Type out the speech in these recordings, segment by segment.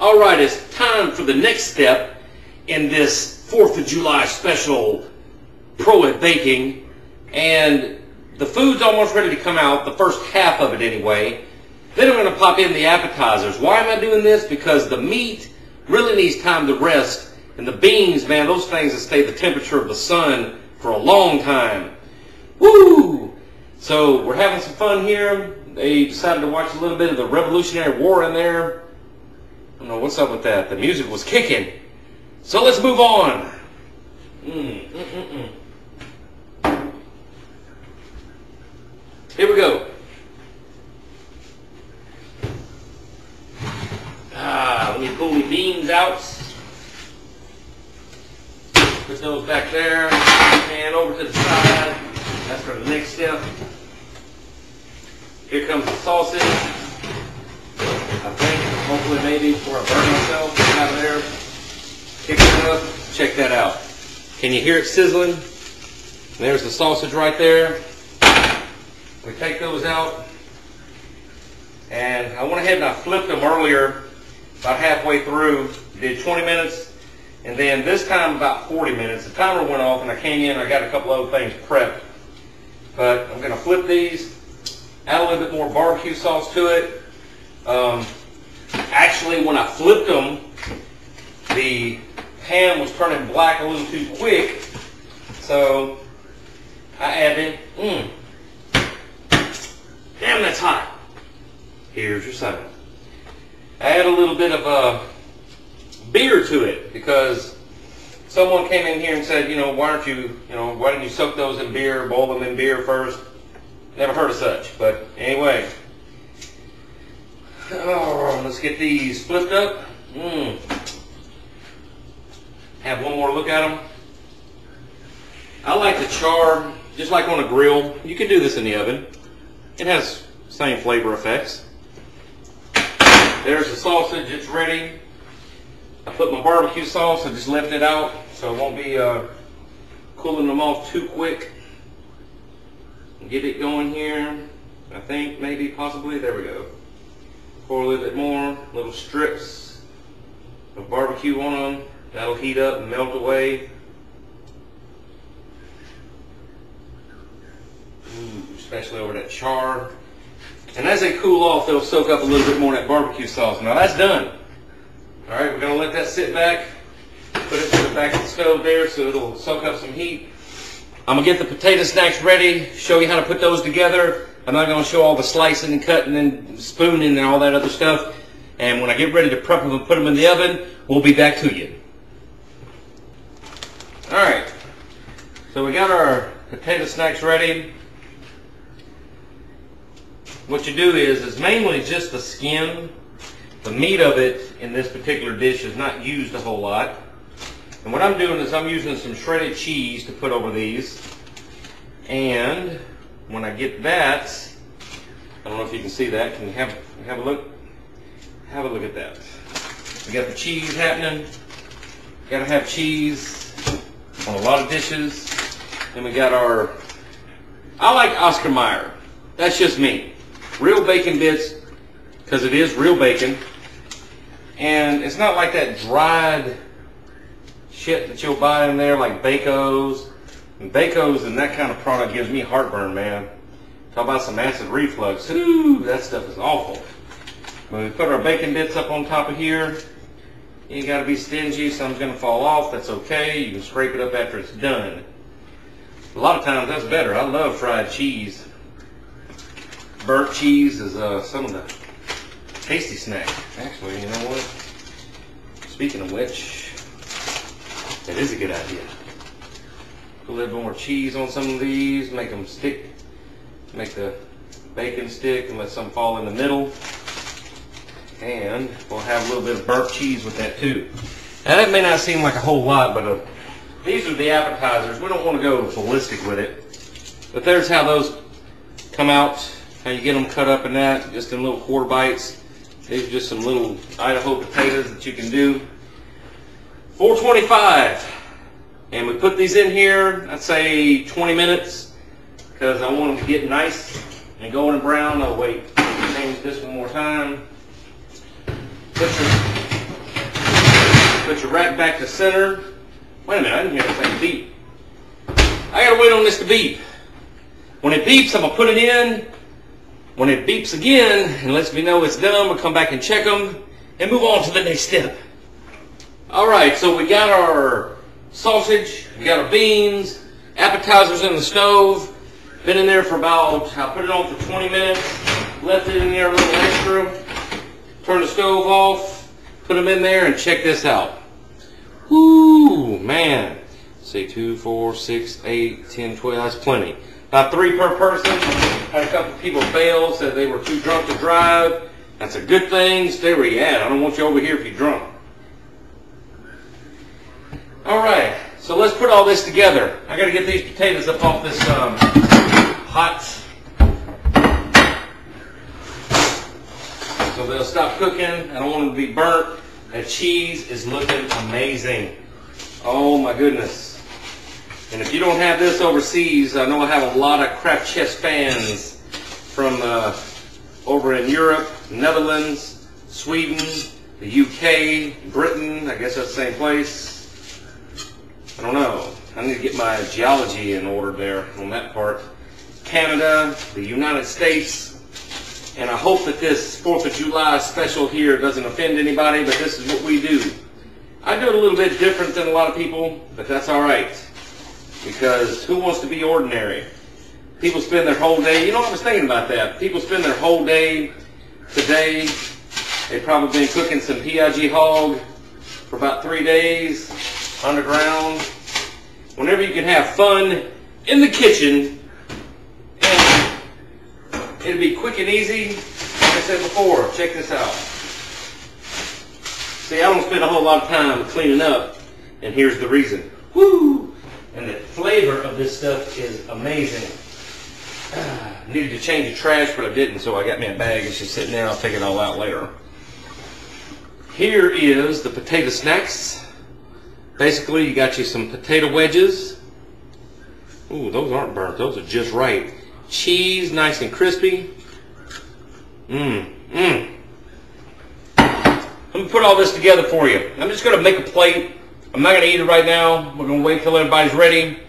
Alright, it's time for the next step in this 4th of July special Pro at Baking. And the food's almost ready to come out, the first half of it anyway. Then I'm going to pop in the appetizers. Why am I doing this? Because the meat really needs time to rest. And the beans, man, those things that stay the temperature of the sun for a long time. Woo! So we're having some fun here. They decided to watch a little bit of the Revolutionary War in there. I don't know what's up with that. The music was kicking. So let's move on. Here we go. Let me pull my beans out. Put those back there and over to the side. That's for the next step. Here comes the sausage. I think, hopefully, maybe before I burn myself, get out of there, kick it up, check that out. Can you hear it sizzling? There's the sausage right there. We take those out, and I went ahead and I flipped them earlier, about halfway through. Did 20 minutes, and then this time about 40 minutes. The timer went off, and I came in. I got a couple other things prepped, but I'm going to flip these, add a little bit more barbecue sauce to it. Actually, when I flipped them, the pan was turning black a little too quick, so I added, damn, that's hot. Here's your sign. I add a little bit of beer to it because someone came in here and said, why didn't you soak those in beer, boil them in beer first? Never heard of such, but anyway. Oh, let's get these flipped up. Have one more look at them. I like the char, just like on a grill. You can do this in the oven. It has same flavor effects. There's the sausage, it's ready. I put my barbecue sauce, I just left it out so it won't be cooling them off too quick. Get it going here. I think, maybe, possibly, there we go. Pour a little bit more, little strips of barbecue on them. That'll heat up and melt away. Especially over that char. And as they cool off, they'll soak up a little bit more of that barbecue sauce. Now that's done. Alright, we're going to let that sit back. Put it back in the stove there so it'll soak up some heat. I'm going to get the potato snacks ready, show you how to put those together. I'm not going to show all the slicing and cutting and spooning and all that other stuff. And when I get ready to prep them and put them in the oven, we'll be back to you. Alright, so we got our potato snacks ready. What you do is mainly just the skin. The meat of it in this particular dish is not used a whole lot. And what I'm doing is I'm using some shredded cheese to put over these. And when I get that, I don't know if you can see that. Can you have a look? Have a look at that. We got the cheese happening. Got to have cheese on a lot of dishes. Then we got our, I like Oscar Mayer. That's just me. Real bacon bits, because it is real bacon. And it's not like that dried shit that you'll buy in there like Baco's. And Baco's and that kind of product gives me heartburn, man. Talk about some acid reflux. Ooh, that stuff is awful. When we put our bacon bits up on top of here, you ain't got to be stingy. Some's going to fall off. That's okay. You can scrape it up after it's done. A lot of times that's better. I love fried cheese. Burnt cheese is some of the tasty snacks. Actually, you know what? Speaking of which, that is a good idea. Put a little bit more cheese on some of these, make them stick, make the bacon stick, and let some fall in the middle. And we'll have a little bit of burnt cheese with that too. Now that may not seem like a whole lot, but these are the appetizers. We don't want to go ballistic with it. But there's how those come out. How you get them cut up in that, just in little quarter bites. These are just some little Idaho potatoes that you can do. $4.25. And we put these in here, I'd say 20 minutes, because I want them to get nice and golden brown. Oh wait, change this one more time. Put your Put your rack back to center. Wait a minute, I didn't hear that thing beep. I gotta wait on this to beep. When it beeps, I'm gonna put it in. When it beeps again and lets me know it's done, we'll come back and check them and move on to the next step. All right, so we got our sausage, we got our beans, appetizers in the stove. Been in there for about, I put it on for 20 minutes, left it in there a little extra, turn the stove off, put them in there and check this out. Whoo, man. Say 2, 4, 6, 8, 10, 12, that's plenty. About 3 per person. Had a couple of people bail, said they were too drunk to drive. That's a good thing. Stay where you at. I don't want you over here if you're drunk. All right, so let's put all this together. I got to get these potatoes up off this hot, so they'll stop cooking. I don't want them to be burnt. That cheese is looking amazing. Oh my goodness. And if you don't have this overseas, I know I have a lot of CraftChest fans from over in Europe, Netherlands, Sweden, the UK, Britain. I guess that's the same place. I don't know. I need to get my geology in order there on that part. Canada, the United States. And I hope that this 4th of July special here doesn't offend anybody, but this is what we do. I do it a little bit different than a lot of people, but that's all right. Because who wants to be ordinary? People spend their whole day, you know, I was thinking about that. People spend their whole day today. They've probably been cooking some PIG hog for about 3 days underground. Whenever you can have fun in the kitchen, and it'll be quick and easy. Like I said before, check this out. See, I don't spend a whole lot of time cleaning up, and here's the reason. Woo! And the flavor of this stuff is amazing. Needed to change the trash, but I didn't, so I got me a bag. It's just sitting there. I'll take it all out later. Here is the potato snacks. Basically, you got you some potato wedges. Ooh, those aren't burnt. Those are just right. Cheese, nice and crispy. I'm going to put all this together for you. I'm just going to make a plate. I'm not going to eat it right now. We're going to wait till everybody's ready.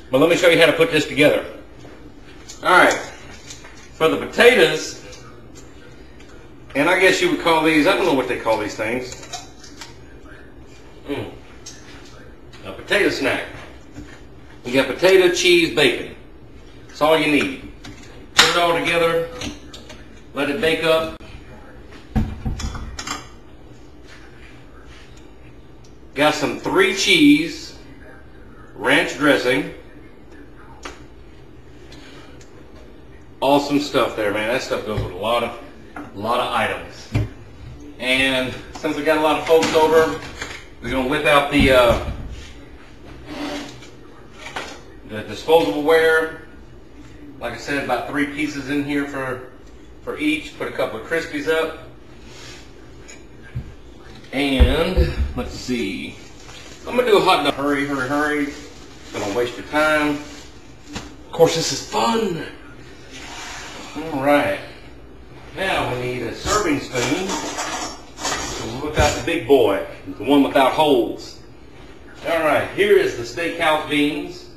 But let me show you how to put this together. Alright. For the potatoes, and I guess you would call these, I don't know what they call these things. A potato snack. You got potato, cheese, bacon. That's all you need. Put it all together. Let it bake up. Got some 3 cheese, ranch dressing. Awesome stuff there, man. That stuff goes with a lot of items. And since we got a lot of folks over, we're gonna whip out the disposable ware. Like I said, about 3 pieces in here for each. Put a couple of Crispies up. And let's see. I'm gonna do a hot dog. Hurry, hurry, hurry. Don't waste your time. Of course, this is fun. All right. Now we need a serving spoon. So we'll whip out the big boy, the one without holes. All right. Here is the steakhouse beans,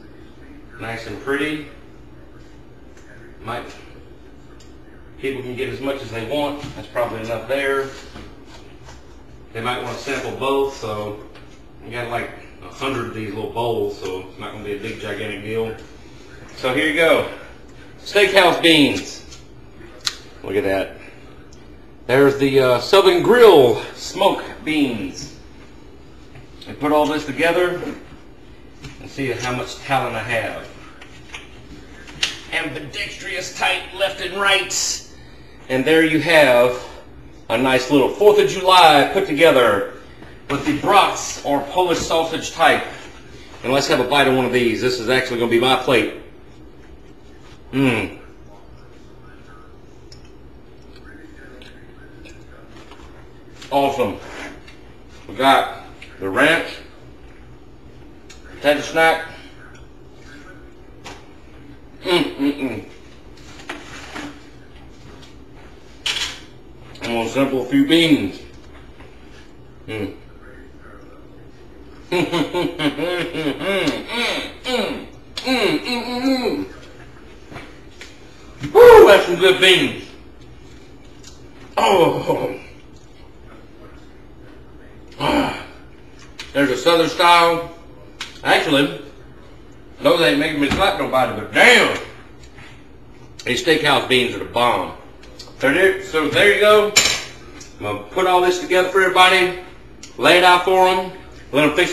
nice and pretty. People can get as much as they want. That's probably enough there. They might want to sample both, so you got like 100 of these little bowls, so it's not going to be a big gigantic deal. So here you go. Steakhouse beans. Look at that. There's the Southern Grill smoke beans. And put all this together and see how much talent I have. Ambidextrous, tight, left and right. And there you have a nice little 4th of July put together with the brats or Polish sausage type. And let's have a bite of one of these. This is actually going to be my plate. Awesome. We got the ranch, potato snack. I'm going to sample a few beans. Woo, that's some good beans. Oh. There's a southern style. Actually, those ain't making me slap nobody, but damn. These steakhouse beans are the bomb. So there you go. I'm gonna put all this together for everybody, lay it out for them, let them fix